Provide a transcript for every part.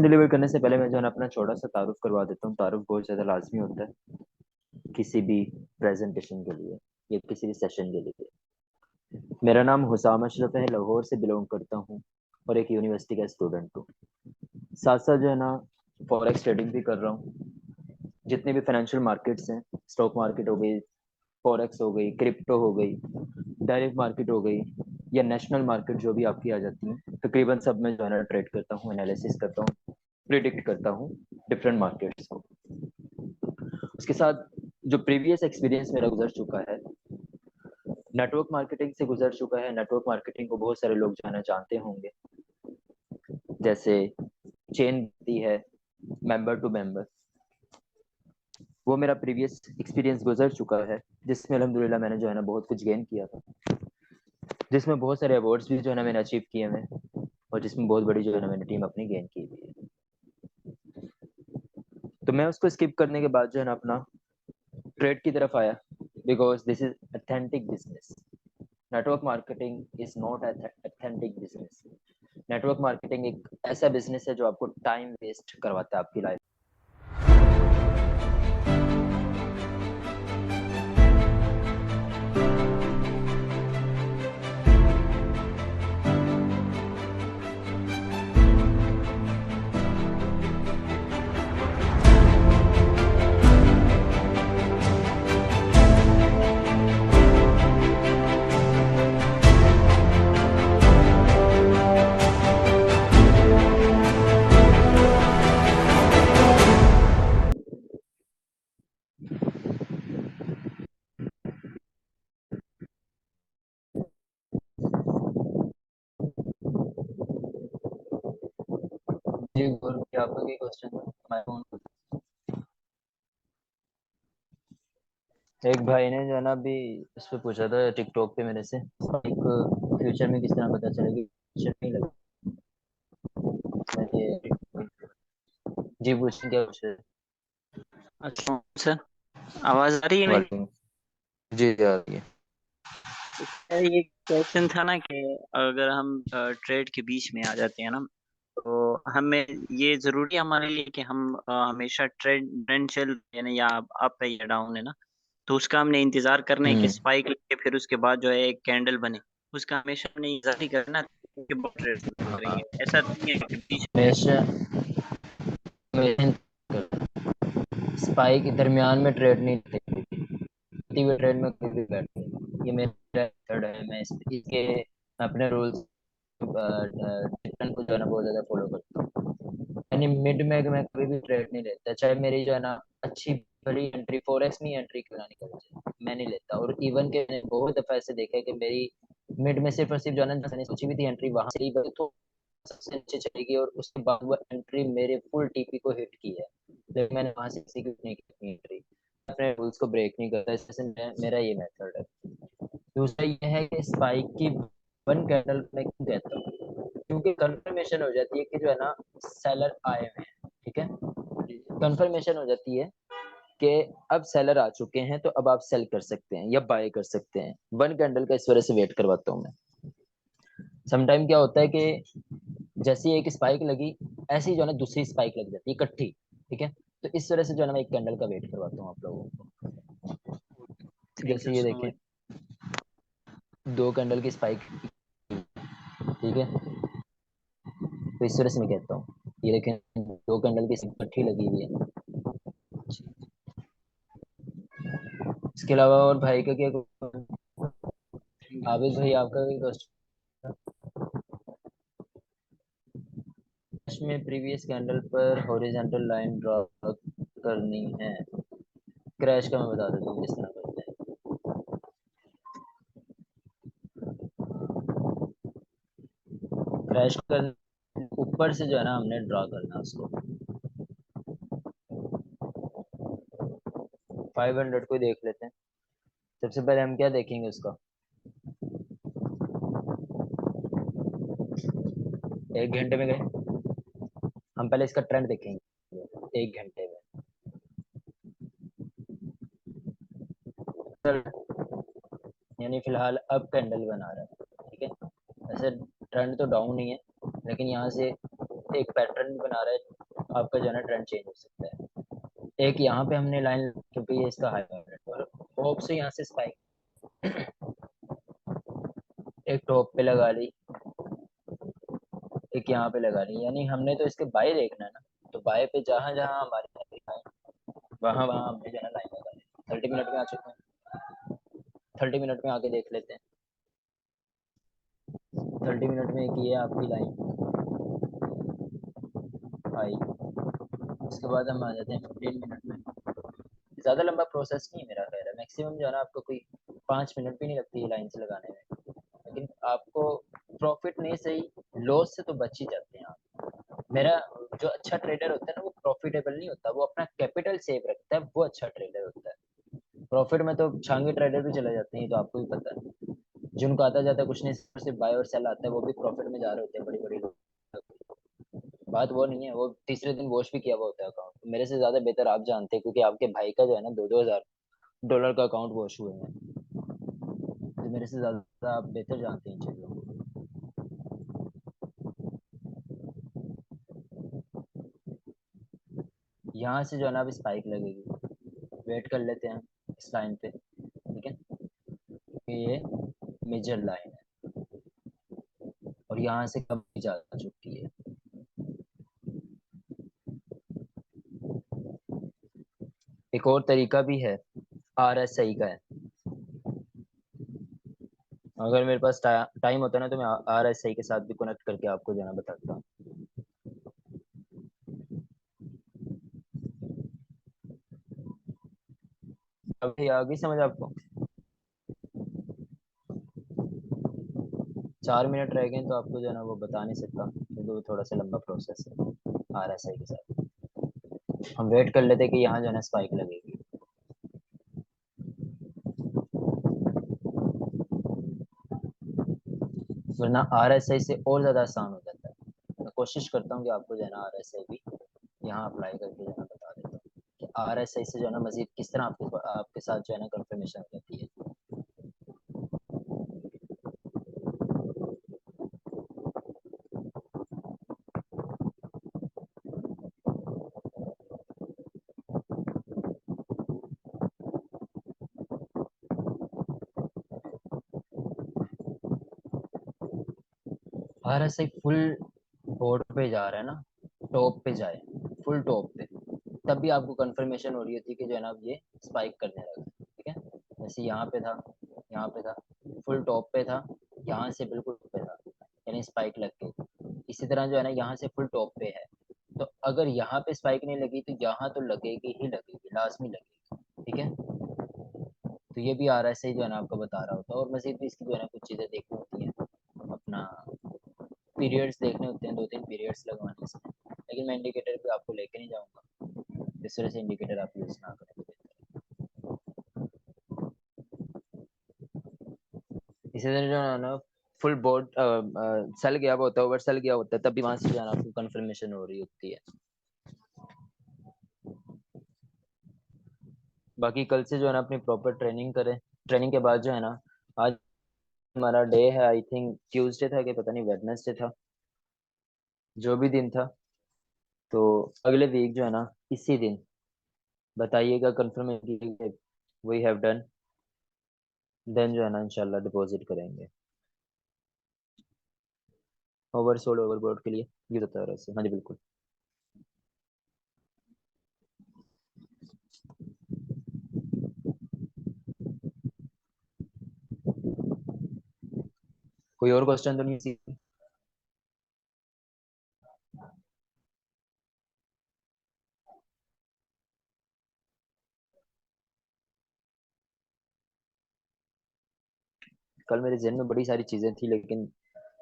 Deliver करने से पहले मैं जो है ना अपना छोटा सा तारुफ करवा देता हूँ। तारुफ बहुत ज़्यादा लाजमी होता है किसी भी प्रेजेंटेशन के लिए या किसी भी सेशन के लिए। मेरा नाम हुसाम अशरफ है, लाहौर से बिलोंग करता हूँ और एक यूनिवर्सिटी का स्टूडेंट हूँ। साथ साथ जो है ना फॉरेक्स ट्रेडिंग भी कर रहा हूँ। जितने भी फाइनेंशियल मार्केट्स हैं, स्टॉक मार्केट हो गई, फॉरेक्स हो गई, क्रिप्टो हो गई, डायरेक्ट मार्केट हो गई या नेशनल मार्केट जो भी आपकी आ जाती है, तकरीबन सब में जो है ना ट्रेड करता हूँ, एनालिसिस करता हूँ, प्रिडिक्ट करता हूँ डिफरेंट मार्केट्स को। उसके साथ जो प्रीवियस एक्सपीरियंस मेरा गुजर चुका है, नेटवर्क मार्केटिंग से गुजर चुका है। नेटवर्क मार्केटिंग को बहुत सारे लोग जो है ना जानते होंगे, जैसे चेन दी है, मेंबर टू मेंबर। वो मेरा प्रीवियस एक्सपीरियंस गुजर चुका है, जिसमें अल्हम्दुलिल्लाह मैंने जो है ना बहुत कुछ गेन किया था, जिसमें बहुत सारे अवार्ड्स भी जो है ना मैंने अचीव किए हैं, और जिसमें बहुत बड़ी जो है ना मैंने टीम अपनी गेन की हुई है। तो मैं उसको स्किप करने के बाद जो है ना अपना ट्रेड की तरफ आया, because this is authentic business. Network marketing is not authentic business. Network marketing एक ऐसा बिजनेस है जो आपको टाइम वेस्ट करवाता है आपकी लाइफ। जी गौरव, क्या आपका कोई क्वेश्चन है? मैं फोन। एक भाई ने जो है ना अभी इस पे पूछा था टिकटॉक पे मेरे से, एक फ्यूचर में किस तरह पता चलेगी, फ्यूचर नहीं लगा ये। जी पूछें, क्या पूछ रहे अच्छा सर, आवाज आ रही है मेरी? थे? जी जी आ रही है। सर, ये क्वेश्चन था ना कि अगर हम ट्रेड के बीच में आ जाते हैं ना, तो हमें ये जरूरी है हमारे लिए कि हम हमेशा ट्रेड ट्रेंड चल रही है ना, या अप है या डाउन है ना, तो उसका हमने इंतजार करना है कि हम्म। स्पाइक लगे, फिर उसके बाद जो है एक कैंडल बने। उसका हमेशा हमने इंतजार ही करना है, उसके बाद ट्रेड करेंगे। हाँ, ऐसा नहीं है कि बीच में। हमेशा स्पाइक दरमियान में ट्रेड नहीं लेते, होती हुई ट्रेड में कोई भी बैठ नहीं। ये मेरा मेथड है, मैं इसके अपने रूल्स को जो है ना बहुत ज्यादा फॉलो करता हूँ। यानी मिड में मैं कोई भी ट्रेड नहीं लेता, चाहे मेरी जो है ना अच्छी बड़ी एंट्री, फोरेक्स में एंट्री क्यों ना निकल जाए, मैं नहीं लेता। और इवन के मैंने बहुत दफा ऐसे देखा है कि मेरी मिड में सिर्फ और सिर्फ जो है ना जहाँ मैंने सोची हुई थी एंट्री, वहां से ही तो सबसे नीचे चली गई और उसके बाद वो एंट्री मेरे फुल टीपी को हिट की है, लेकिन मैंने वहां से एग्जीक्यूट नहीं की अपनी एंट्री। अपने रूल्स को ब्रेक नहीं करता, इससे मेरा ये मेथड है। दूसरा ये है कि स्पाइक की वन कैंडल मैं क्यों कहता हूँ, क्योंकि कंफर्मेशन हो जाती है कि जो है ना सेलर आए हुए हैं, ठीक है। कंफर्मेशन हो जाती है कि अब सेलर आ चुके हैं, तो अब आप सेल कर सकते हैं या बाय कर सकते हैं। वन कैंडल का इस वजह से वेट करवाता हूँ मैं। समटाइम क्या होता है कि जैसे ही एक स्पाइक लगी, ऐसे ही जो है ना दूसरी स्पाइक लग जाती है इकट्ठी, ठीक है। तो इस वजह से जो है ना मैं एक कैंडल का वेट करवाता हूँ आप लोगों को। थैंक यू जैसे ये सो देखें, मच। दो कैंडल की स्पाइक, ठीक है। तो इस वजह से मैं कहता हूँ, ये देखें, दो कैंडल की इकट्ठी लगी हुई है। इसके अलावा और भाई का क्या, आबिद भाई आपका भी क्वेश्चन में प्रीवियस कैंडल पर हॉरिजॉन्टल लाइन ड्रॉ करनी है। क्रैश का मैं बता देता हूँ किस तरह करते हैं। क्रैश कर ऊपर से जो है ना हमने ड्रॉ करना है उसको। 500 को देख लेते हैं। सबसे पहले हम क्या देखेंगे उसका, एक घंटे में गए, हम पहले इसका ट्रेंड देखेंगे एक घंटे में। यानी फिलहाल अब कैंडल बना रहा है, ठीक है। वैसे ट्रेंड तो डाउन ही है, लेकिन यहाँ से एक पैटर्न भी बना रहा है, आपका जो है ना ट्रेंड चेंज हो सकता है। एक यहाँ पे हमने लाइन क्योंकि ये इसका हाई और टॉप से यहाँ से स्पाइक एक टॉप पे लगा ली, एक यहाँ पे लगा ली, यानी हमने तो इसके बाय देखना है ना, तो बाय पे जहाँ जहाँ हमारे वहाँ वहाँ हमने जो है ना लाइन लगा ली। 30 मिनट में आ चुके हैं, 30 मिनट में आके देख लेते हैं। 30 मिनट में एक ये आपकी लाइन आई, उसके बाद हम आ जाते हैं 15 मिनट में। ज़्यादा लंबा प्रोसेस नहीं है मेरा ख्याल है, मैक्सिमम जो है ना आपको कोई 5 मिनट भी नहीं लगती है लाइन से लगाने में, लेकिन आपको प्रॉफिट नहीं सही लॉस से तो बच ही जाते हैं आप। मेरा जो अच्छा ट्रेडर होता है ना वो प्रॉफिटेबल नहीं होता, वो अपना कैपिटल सेव रखता है, वो अच्छा ट्रेडर होता है। प्रॉफिट में तो छांगे ट्रेडर भी चले जाते हैं, ये तो आपको भी पता है। जिनको आता जाता कुछ नहीं, सिर्फ बाय और सेल आता है, वो भी प्रॉफिट में जा रहे होते हैं बड़ी बड़ी लोग। बात वो नहीं है, वो तीसरे दिन वॉश भी किया हुआ होता है अकाउंट, मेरे से ज्यादा बेहतर आप जानते हैं, क्योंकि आपके भाई का जो है ना 2-2 हजार डॉलर का अकाउंट वॉश हुए हैं, तो मेरे से ज्यादा आप बेहतर जानते हैं इन चीजों को। यहाँ से जो है ना अब स्पाइक लगेगी, वेट कर लेते हैं इस लाइन पे, ठीक है, ये मेजर लाइन है और यहाँ से कम जा चुकी है। एक और तरीका भी है, RSI का है। अगर मेरे पास टाइम होता ना तो मैं RSI के साथ भी कनेक्ट करके आपको जाना बताता हूँ। अभी आ गई समझ आपको? 4 मिनट रह गए तो आपको जो है ना वो बता नहीं सकता, क्योंकि वो थोड़ा सा लंबा प्रोसेस है RSI के साथ। हम वेट कर लेते कि यहाँ जो है ना स्पाइक लगेगी। वरना RSI से और ज़्यादा आसान हो जाता है। मैं कोशिश करता हूँ कि आपको जो है ना RSI भी यहाँ अप्लाई करके जो है ना बता देता हूँ कि RSI से जो है ना मजीद किस तरह आपके साथ जो है ना कंफर्मेशन हो जाती है। RSI फुल बोर्ड पे जा रहा है ना, टॉप पे जाए, फुल टॉप पे, तब भी आपको कंफर्मेशन हो रही होती है कि जो है ना अब ये स्पाइक करने लगा, ठीक है। जैसे यहाँ पे था, यहाँ पे था, फुल टॉप पे था, यहाँ से बिल्कुल पे था, यानी स्पाइक लग गई। इसी तरह जो है ना यहाँ से फुल टॉप पे है, तो अगर यहाँ पे स्पाइक नहीं लगी तो यहाँ तो लगेगी ही लगेगी, लाजमी लगेगी, ठीक है। तो ये भी RSI जो है ना आपको बता रहा होता है, और मजीद भी इसकी जो है ना कुछ चीज़ें देखनी होती हैं, अपना पीरियड्स देखने होते हैं, 2-3 पीरियड्स लगवाने से, लेकिन मैं इंडिकेटर पे आपको लेके नहीं जाऊंगा, इस तरह से इंडिकेटर आप यूज़ ना करें तो बेहतर है। इसी तरह जो है ना फुल बोर्ड सेल गया हुआ होता है, ओवर सेल गया होता है, तब भी वहां से जो है ना आपको कंफर्मेशन हो रही होती है। बाकी कल से जो है ना अपनी प्रॉपर ट्रेनिंग करें, ट्रेनिंग के बाद जो है ना, आज हमारा डे है, आई थिंक ट्यूसडे था कि पता नहीं वेडनेसडे था, जो भी दिन था, तो अगले वीक जो है ना इसी दिन बताइएगा कंफर्मेशन की वी हैव डन, देन जो है ना इंशाल्लाह डिपॉजिट करेंगे। ओवरसोल्ड ओवरबोर्ड के लिए ये बता रहा है, हाँ जी बिल्कुल। कोई और क्वेश्चन तो नहीं सी? कल मेरे जहन में बड़ी सारी चीजें थी, लेकिन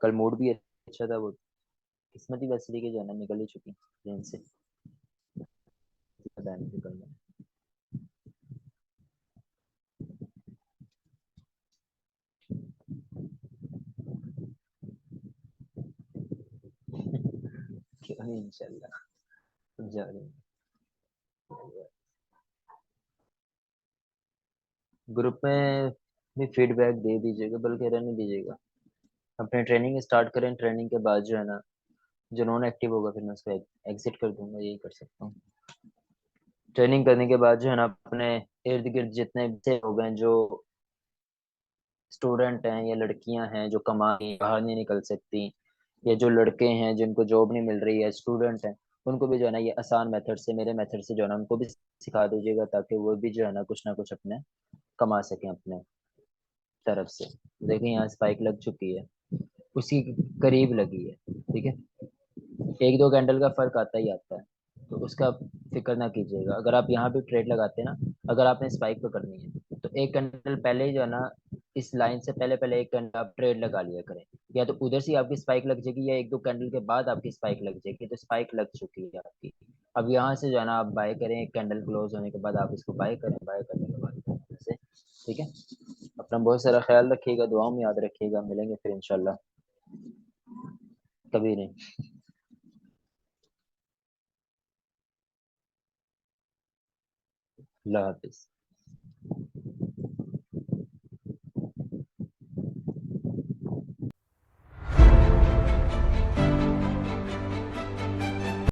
कल मूड भी अच्छा था, वो किस्मत ही वैसी थी कि जो है ना निकल ही चुकी जहन से, पता नहीं थी कल में। क्यों नहीं, इंशाल्लाह जा रहे हैं। ग्रुप में भी फीडबैक दे दीजिएगा, बल्कि रहने दीजिएगा, अपने ट्रेनिंग स्टार्ट करें, ट्रेनिंग के बाद जो है ना जो नॉन एक्टिव होगा फिर मैं उसको एग्जिट कर दूंगा, यही कर सकता हूँ। ट्रेनिंग करने के बाद जो है ना अपने इर्द गिर्द जितने भी लोग हैं जो स्टूडेंट हैं या लड़कियां हैं जो कमा रही बाहर नहीं निकल सकती, या जो लड़के हैं जिनको जॉब नहीं मिल रही है, स्टूडेंट हैं, उनको भी जो है ना ये आसान मेथड से, मेरे मेथड से जो है ना उनको भी सिखा दीजिएगा, ताकि वो भी जो है ना कुछ अपने कमा सकें अपने तरफ से। देखिए यहाँ स्पाइक लग चुकी है, उसी के करीब लगी है, ठीक है। एक दो कैंडल का फर्क आता ही आता है, तो उसका फिक्र ना कीजिएगा। अगर आप यहाँ भी ट्रेड लगाते हैं ना, अगर आपने स्पाइक पे करनी है तो एक कैंडल पहले ही जो है ना, इस लाइन से पहले पहले एक कैंडल आप ट्रेड लगा लिया करें, या तो उधर से आपकी स्पाइक लग जाएगी, या एक दो कैंडल के बाद आपकी स्पाइक लग जाएगी, तो स्पाइक लग चुकी है आपकी। अब यहाँ से जो है ना आप बाय करें, एक कैंडल क्लोज होने के बाद आप इसको बाय करें, बाय करने के बाद से, ठीक है। अपना बहुत सारा ख्याल रखिएगा, दुआओं में याद रखिएगा, मिलेंगे फिर इंशाल्लाह, कभी नहीं। अल्लाह हाफिज।